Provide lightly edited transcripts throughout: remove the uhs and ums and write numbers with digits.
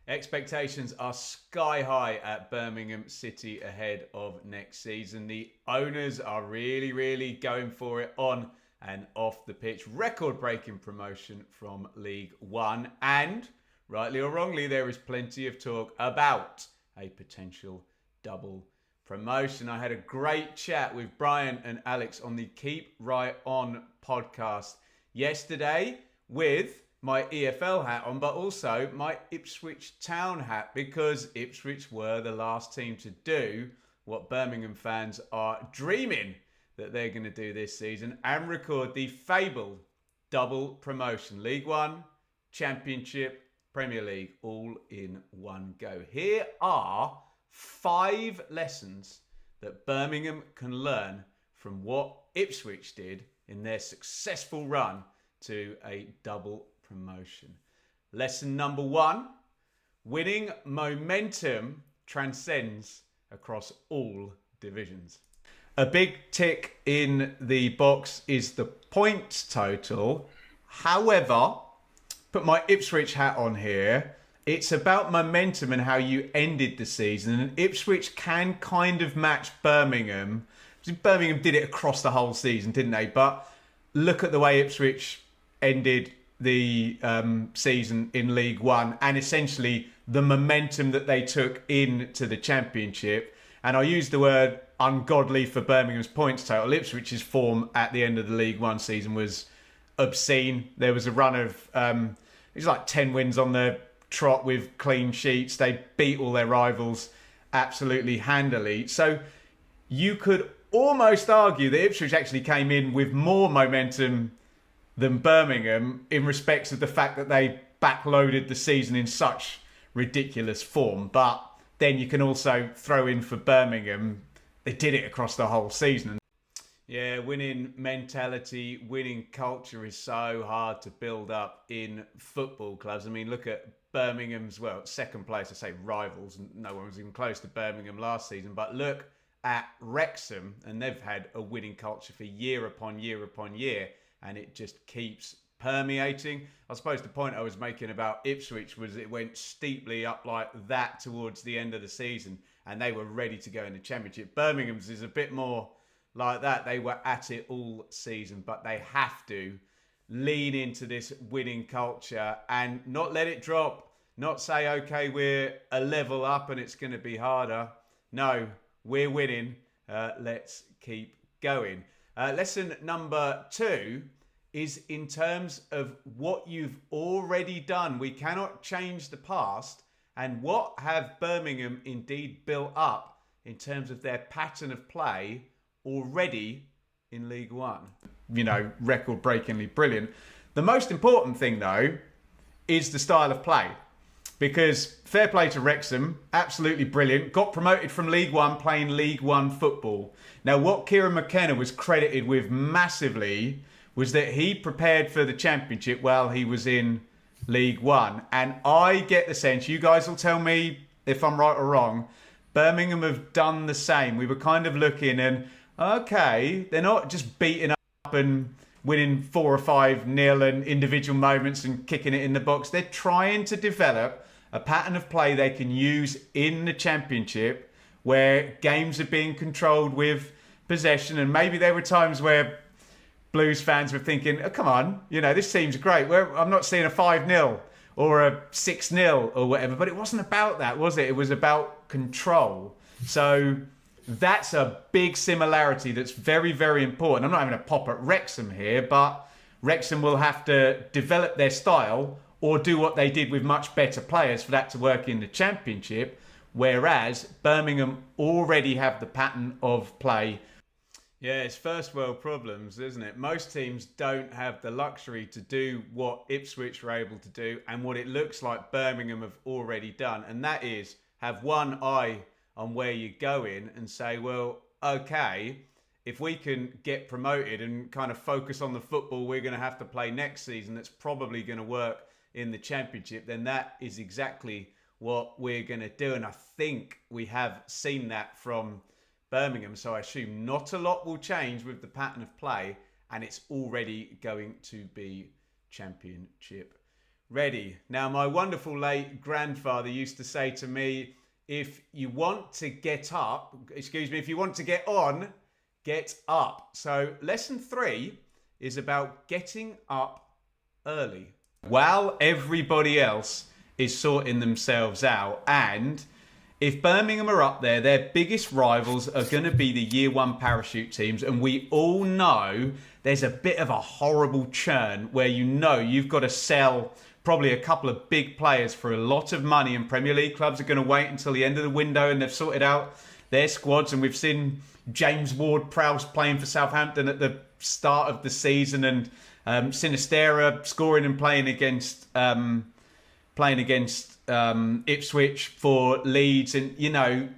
Expectations are sky high at Birmingham City ahead of next season. The owners are really going for it on and off the pitch. Record-breaking promotion from League One. And, rightly or wrongly, there is plenty of talk about a potential double promotion. I had a great chat with Brian and Alex on the Keep Right On podcast yesterday with my EFL hat on, but also my Ipswich Town hat, because Ipswich were the last team to do what Birmingham fans are dreaming that they're going to do this season and record the fabled double promotion. League One, Championship, Premier League, all in one go. Here are 5 lessons that Birmingham can learn from what Ipswich did in their successful run to a double promotion. Lesson number 1, winning momentum transcends across all divisions. A big tick in the box is the points total. However, put my Ipswich hat on here. It's about momentum and how you ended the season. And Ipswich can kind of match Birmingham. Birmingham did it across the whole season, didn't they? But look at the way Ipswich ended the season in League One, and essentially the momentum that they took into the Championship. And I use the word ungodly for Birmingham's points total. Ipswich's form at the end of the League One season was obscene. There was a run of it was like 10 wins on the trot with clean sheets. They beat all their rivals absolutely handily. So you could almost argue that Ipswich actually came in with more momentum than Birmingham in respects of the fact that they backloaded the season in such ridiculous form. But then you can also throw in for Birmingham, they did it across the whole season. Yeah, winning mentality, winning culture is so hard to build up in football clubs. I mean, look at Birmingham's, well, second place, I say rivals, no one was even close to Birmingham last season, but look at Wrexham, and they've had a winning culture for year upon year upon year, and it just keeps permeating. I suppose the point I was making about Ipswich was it went steeply up like that towards the end of the season, and they were ready to go in the Championship. Birmingham's is a bit more like that. They were at it all season, but they have to lean into this winning culture and not let it drop. Not say, okay, we're a level up and it's going to be harder. No, we're winning. Let's keep going. Lesson number 2 is in terms of what you've already done. We cannot change the past. And what have Birmingham indeed built up in terms of their pattern of play already in League One? You know, record-breakingly brilliant. The most important thing, though, is the style of play. Because fair play to Wrexham, absolutely brilliant. Got promoted from League One, playing League One football. Now, what Kieran McKenna was credited with massively was that he prepared for the Championship while he was in League One. And I get the sense, you guys will tell me if I'm right or wrong, Birmingham have done the same. We were kind of looking and, okay, they're not just beating up and winning 4 or 5-0 and individual moments and kicking it in the box. They're trying to develop a pattern of play they can use in the Championship where games are being controlled with possession. And maybe there were times where Blues fans were thinking, oh, come on, you know, this team's great. I'm not seeing a 5-0 or a 6-0 or whatever. But it wasn't about that, was it? It was about control. So that's a big similarity that's very, very important. I'm not having a pop at Wrexham here, but Wrexham will have to develop their style or do what they did with much better players for that to work in the Championship, whereas Birmingham already have the pattern of play. Yeah, it's first world problems, isn't it? Most teams don't have the luxury to do what Ipswich were able to do and what it looks like Birmingham have already done, and that is have one eye on where you're going and say, well, okay, if we can get promoted and kind of focus on the football we're going to have to play next season that's probably going to work in the Championship, then that is exactly what we're going to do. And I think we have seen that from Birmingham, so I assume not a lot will change with the pattern of play, and it's already going to be Championship Ready. Now, my wonderful late grandfather used to say to me, if you want to get up, if you want to get on, get up. So lesson 3 is about getting up early. While everybody else is sorting themselves out, and if Birmingham are up there, their biggest rivals are going to be the Year 1 parachute teams, and we all know there's a bit of a horrible churn where you've got to sell probably a couple of big players for a lot of money, and Premier League clubs are going to wait until the end of the window and they've sorted out their squads. And we've seen James Ward-Prowse playing for Southampton at the start of the season, and Sinistera scoring and playing against Ipswich for Leeds. And,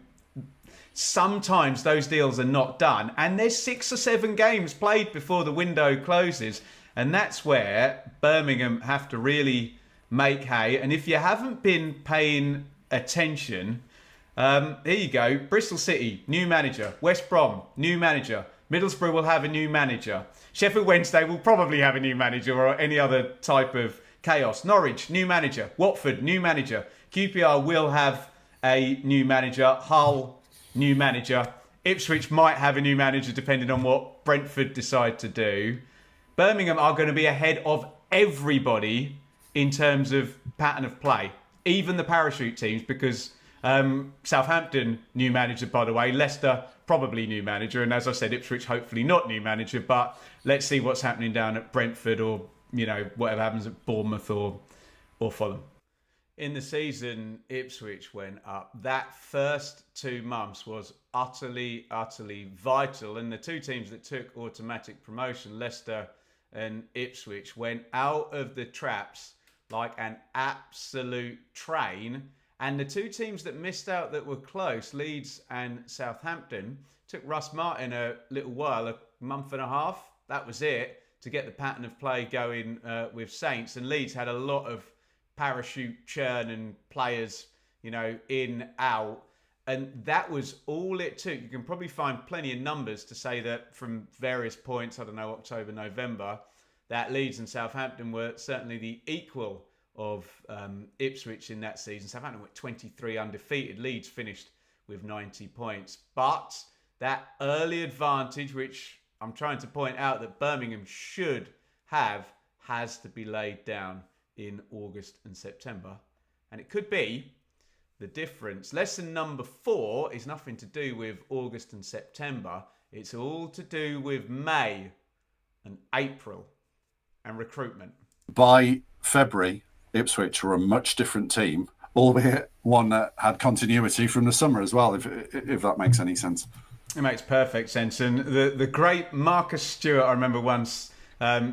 sometimes those deals are not done. And there's 6 or 7 games played before the window closes. And that's where Birmingham have to really make hay. And if you haven't been paying attention, here you go. Bristol City, new manager. West Brom, new manager. Middlesbrough will have a new manager. Sheffield Wednesday will probably have a new manager, or any other type of chaos. Norwich, new manager. Watford, new manager. QPR will have a new manager. Hull, new manager. Ipswich might have a new manager depending on what Brentford decide to do. Birmingham are going to be ahead of everybody in terms of pattern of play, even the parachute teams, because Southampton, new manager, by the way. Leicester, probably new manager. And as I said, Ipswich, hopefully not new manager. But let's see what's happening down at Brentford, or, whatever happens at Bournemouth or Fulham. In the season, Ipswich went up. That first 2 months was utterly, utterly vital. And the 2 teams that took automatic promotion, Leicester and Ipswich, went out of the traps like an absolute train. And the 2 teams that missed out that were close, Leeds and Southampton, took Russ Martin a little while, a month and a half. That was it, to get the pattern of play going with Saints. And Leeds had a lot of parachute churn and players, in, out. And that was all it took. You can probably find plenty of numbers to say that from various points, October, November, that Leeds and Southampton were certainly the equal of Ipswich in that season. Southampton went 23 undefeated. Leeds finished with 90 points. But that early advantage, which I'm trying to point out that Birmingham should have, has to be laid down in August and September. And it could be the difference. Lesson number 4 is nothing to do with August and September. It's all to do with May and April and recruitment. By February, Ipswich were a much different team, albeit one that had continuity from the summer as well, if that makes any sense. It makes perfect sense. And the great Marcus Stewart, I remember once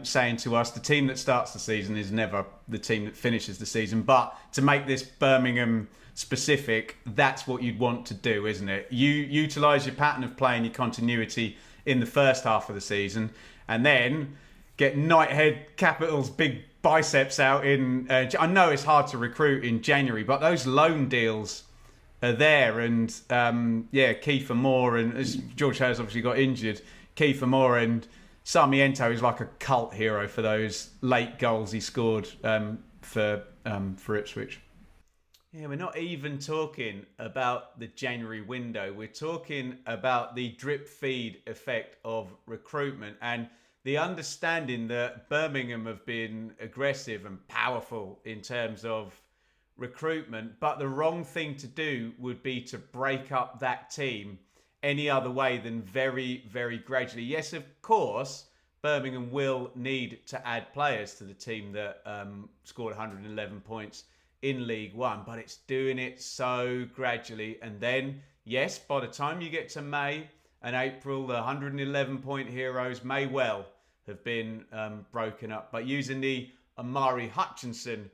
saying to us, the team that starts the season is never the team that finishes the season. But to make this Birmingham specific, that's what you'd want to do, isn't it? You utilise your pattern of play and your continuity in the first half of the season, and then get Knighthead Capital's big biceps out in... I know it's hard to recruit in January, but those loan deals are there. And Kiefer Moore, and as George Hurst obviously got injured, Kiefer Moore and Sarmiento is like a cult hero for those late goals he scored for Ipswich. Yeah, we're not even talking about the January window. We're talking about the drip feed effect of recruitment and the understanding that Birmingham have been aggressive and powerful in terms of recruitment, but the wrong thing to do would be to break up that team any other way than very, very gradually. Yes, of course, Birmingham will need to add players to the team that scored 111 points in League One, but it's doing it so gradually. And then, yes, by the time you get to May and April, the 111-point heroes may well have been broken up. But using the Amari Hutchinson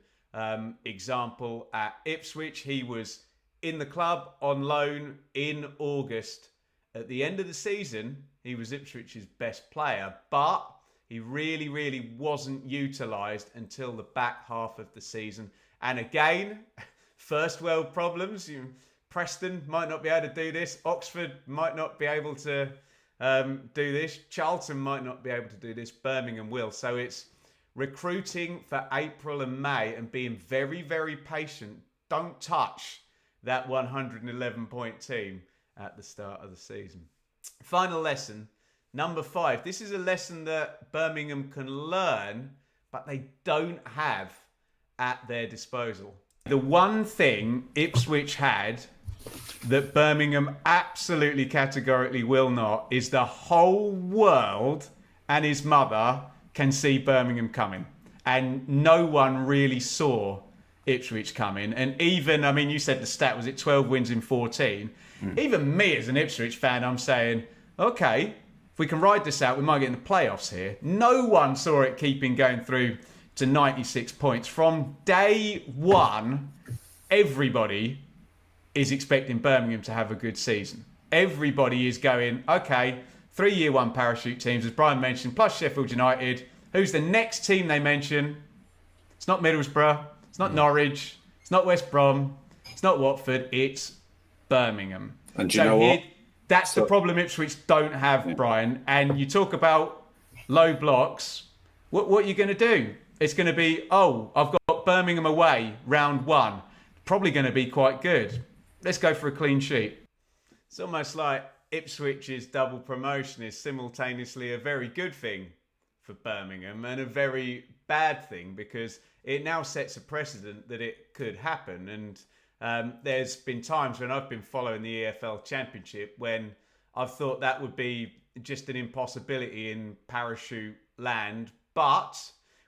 example at Ipswich, he was in the club on loan in August. At the end of the season, he was Ipswich's best player, but he really, really wasn't utilised until the back half of the season. And again, first world problems. Preston might not be able to do this. Oxford might not be able to do this. Charlton might not be able to do this. Birmingham will. So it's recruiting for April and May and being very, very patient. Don't touch that 111-point team at the start of the season. Final lesson, number 5. This is a lesson that Birmingham can learn, but they don't have at their disposal. The one thing Ipswich had that Birmingham absolutely categorically will not is the whole world and his mother can see Birmingham coming. And no one really saw Ipswich coming. And even, I mean, you said the stat, was it 12 wins in 14? Even me as an Ipswich fan, I'm saying, okay, if we can ride this out, we might get in the playoffs here. No one saw it keeping going through to 96 points. From day one, everybody is expecting Birmingham to have a good season. Everybody is going, okay, 3-year one parachute teams, as Brian mentioned, plus Sheffield United. Who's the next team they mention? It's not Middlesbrough. It's not Norwich. It's not West Brom. It's not Watford. It's Birmingham. And do you know what? That's the problem Ipswich don't have, Brian. And you talk about low blocks. What are you going to do? It's going to be, I've got Birmingham away, round 1. Probably going to be quite good. Let's go for a clean sheet. It's almost like Ipswich's double promotion is simultaneously a very good thing for Birmingham and a very bad thing, because it now sets a precedent that it could happen. And there's been times when I've been following the EFL Championship when I've thought that would be just an impossibility in parachute land. But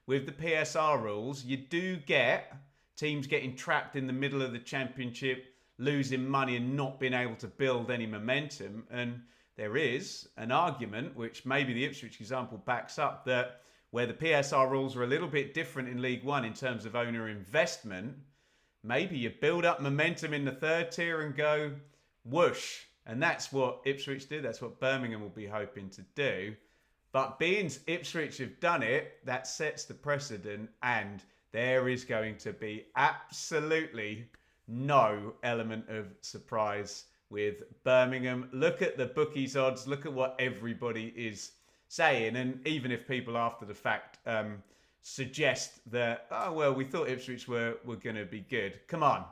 with the PSR rules, you do get teams getting trapped in the middle of the championship, losing money and not being able to build any momentum. And there is an argument, which maybe the Ipswich example backs up, that where the PSR rules are a little bit different in League One in terms of owner investment, maybe you build up momentum in the 3rd tier and go whoosh. And that's what Ipswich did. That's what Birmingham will be hoping to do. But being Ipswich have done it, that sets the precedent, and there is going to be absolutely no element of surprise with Birmingham. Look at the bookies odds. Look at what everybody is saying. And even if people after the fact suggest that, we thought Ipswich were going to be good. Come on.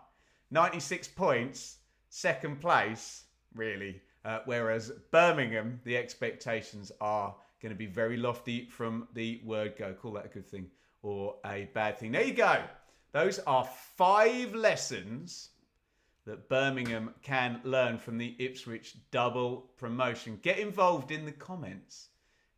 96 points, 2nd place, really. Whereas Birmingham, the expectations are going to be very lofty from the word go. Call that a good thing or a bad thing. There you go. Those are 5 lessons that Birmingham can learn from the Ipswich double promotion. Get involved in the comments.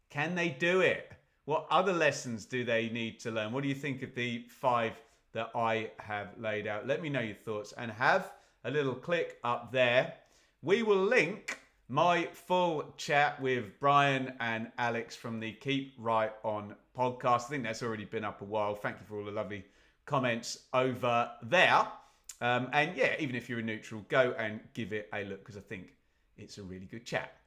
Can they do it? What other lessons do they need to learn? What do you think of the 5 that I have laid out? Let me know your thoughts and have a little click up there. We will link my full chat with Brian and Alex from the Keep Right On podcast. I think that's already been up a while. Thank you for all the lovely comments over there. And yeah, even if you're a neutral, go and give it a look, because I think it's a really good chat.